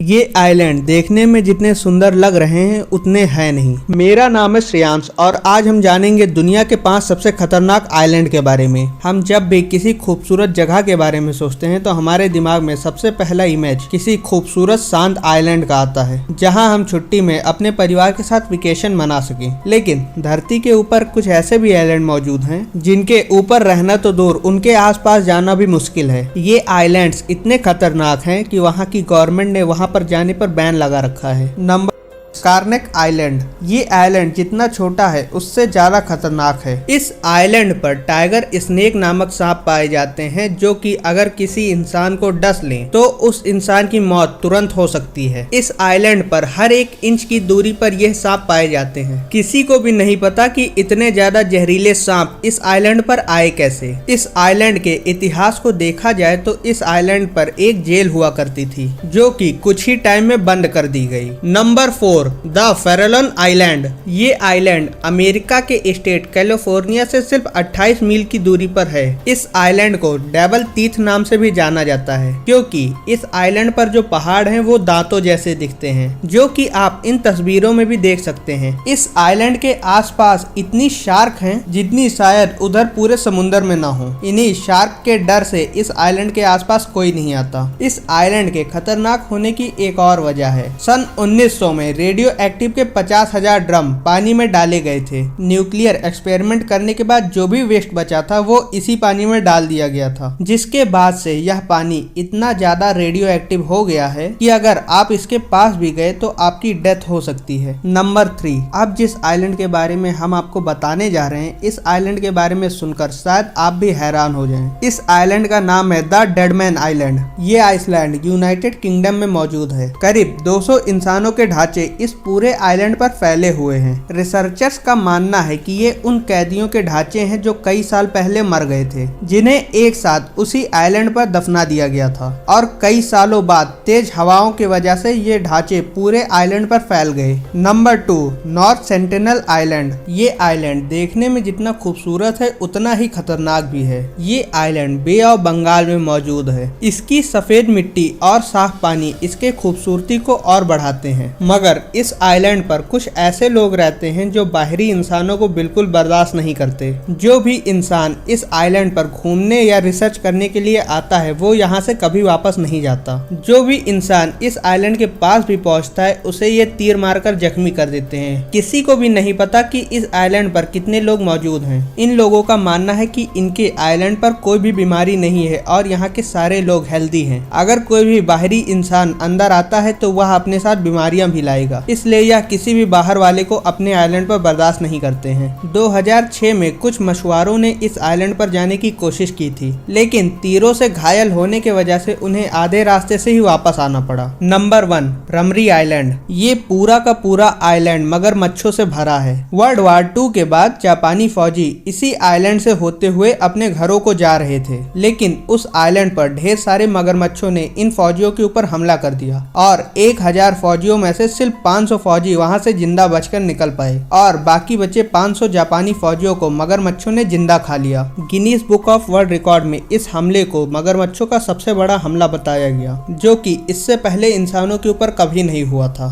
ये आइलैंड देखने में जितने सुंदर लग रहे हैं उतने हैं नहीं। मेरा नाम है श्रेयांश और आज हम जानेंगे दुनिया के 5 सबसे खतरनाक आइलैंड के बारे में। हम जब भी किसी खूबसूरत जगह के बारे में सोचते हैं तो हमारे दिमाग में सबसे पहला इमेज किसी खूबसूरत शांत आइलैंड का आता है, जहां हम छुट्टी में अपने परिवार के साथ वेकेशन मना सकें। लेकिन धरती के ऊपर कुछ ऐसे भी आइलैंड मौजूद हैं जिनके ऊपर रहना तो दूर, उनके आसपास जाना भी मुश्किल है। ये आइलैंड्स इतने खतरनाक हैं कि वहाँ की गवर्नमेंट ने वहाँ पर जाने पर बैन लगा रखा है। नंबर स्कारनेक आइलैंड। ये आइलैंड जितना छोटा है उससे ज्यादा खतरनाक है। इस आइलैंड पर टाइगर स्नेक नामक सांप पाए जाते हैं जो कि अगर किसी इंसान को डस लें तो उस इंसान की मौत तुरंत हो सकती है। इस आइलैंड पर हर 1 इंच की दूरी पर यह सांप पाए जाते हैं। किसी को भी नहीं पता कि इतने ज्यादा जहरीले सांप इस आइलैंड पर आए कैसे। इस आइलैंड के इतिहास को देखा जाए तो इस आइलैंड पर एक जेल हुआ करती थी जो कि कुछ ही टाइम में बंद कर दी गई। Number 4 the Farallon island. ये आइलैंड अमेरिका के स्टेट कैलिफोर्निया से सिर्फ 28 मील की दूरी पर है। इस आइलैंड को डेविल टीथ नाम से भी जाना जाता है क्योंकि इस आइलैंड पर जो पहाड़ हैं वो दांतों जैसे दिखते हैं, जो कि आप इन तस्वीरों में भी देख सकते हैं। इस आइलैंड के आसपास इतनी शार्क हैं जितनी शायद उधर पूरे समुद्र में ना हो। इन्हीं शार्क के डर से इस आइलैंड के आसपास कोई नहीं आता। इस आइलैंड के खतरनाक होने की एक और वजह है। सन 1900 में रेडियो एक्टिव के 50,000 ड्रम पानी में डाले गए थे। न्यूक्लियर एक्सपेरिमेंट करने के बाद जो भी वेस्ट बचा था वो इसी पानी में डाल दिया गया था, जिसके बाद से यह पानी इतना ज्यादा रेडियो एक्टिव हो गया है कि अगर आप इसके पास भी गए तो आपकी डेथ हो सकती है। नंबर 3 अब जिस आइलैंड के बारे में हम आपको बताने जा रहे हैं, इस आइलैंड के बारे में सुनकर शायद आप भी हैरान हो जाएं। इस आइलैंड का नाम है द डेडमैन आइलैंड। ये आइसलैंड यूनाइटेड किंगडम में मौजूद है। करीब 200 इंसानों के ढांचे इस पूरे आइलैंड पर फैले हुए हैं। रिसर्चर्स का मानना है कि ये उन कैदियों के ढांचे हैं जो कई साल पहले मर गए थे, जिन्हें एक साथ उसी आइलैंड पर दफना दिया गया था और कई सालों बाद तेज हवाओं की वजह से ये ढांचे पूरे आइलैंड पर फैल गए। Number 2 north sentinel island. ये आइलैंड देखने में जितना खूबसूरत है उतना ही खतरनाक भी है। ये आइलैंड बे ऑफ बंगाल में मौजूद है। इसकी सफेद मिट्टी और साफ पानी इसके खूबसूरती को और बढ़ाते हैं। मगर इस आइलैंड पर कुछ ऐसे लोग रहते हैं जो बाहरी इंसानों को बिल्कुल बर्दाश्त नहीं करते। जो भी इंसान इस आइलैंड पर घूमने या रिसर्च करने के लिए आता है वो यहाँ से कभी वापस नहीं जाता। जो भी इंसान इस आइलैंड के पास भी पहुँचता है उसे ये तीर मारकर जख्मी कर देते हैं। किसी को भी नहीं पता कि इस आइलैंड पर कितने लोग मौजूद हैं। इन लोगों का मानना है कि इनके आइलैंड पर कोई भी बीमारी नहीं है और यहाँ के सारे लोग हेल्दी हैं। अगर कोई भी बाहरी इंसान अंदर आता है तो वह अपने साथ बीमारियां भी लाएगा, इसलिए यह किसी भी बाहर वाले को अपने आइलैंड पर बर्दाश्त नहीं करते हैं। 2006 में कुछ मछुआरों ने इस आइलैंड पर जाने की कोशिश की थी, लेकिन तीरों से घायल होने की वजह से उन्हें आधे रास्ते से ही वापस आना पड़ा। Number 1 Ramree island. ये पूरा का पूरा आइलैंड मगरमच्छों से भरा है। वर्ल्ड वार 2 के बाद जापानी फौजी इसी आइलैंड से होते हुए अपने घरों को जा रहे थे, लेकिन उस आइलैंड पर ढेर सारे मगरमच्छों ने इन फौजियों के ऊपर हमला कर दिया और 1000 फौजियों में से सिर्फ 500 फौजी वहां से जिंदा बचकर निकल पाए और बाकी बचे 500 जापानी फौजियों को मगरमच्छों ने जिंदा खा लिया। Guinness book of world record में इस हमले को मगरमच्छों का सबसे बड़ा हमला बताया गया, जो कि इससे पहले इंसानों के ऊपर कभी नहीं हुआ था।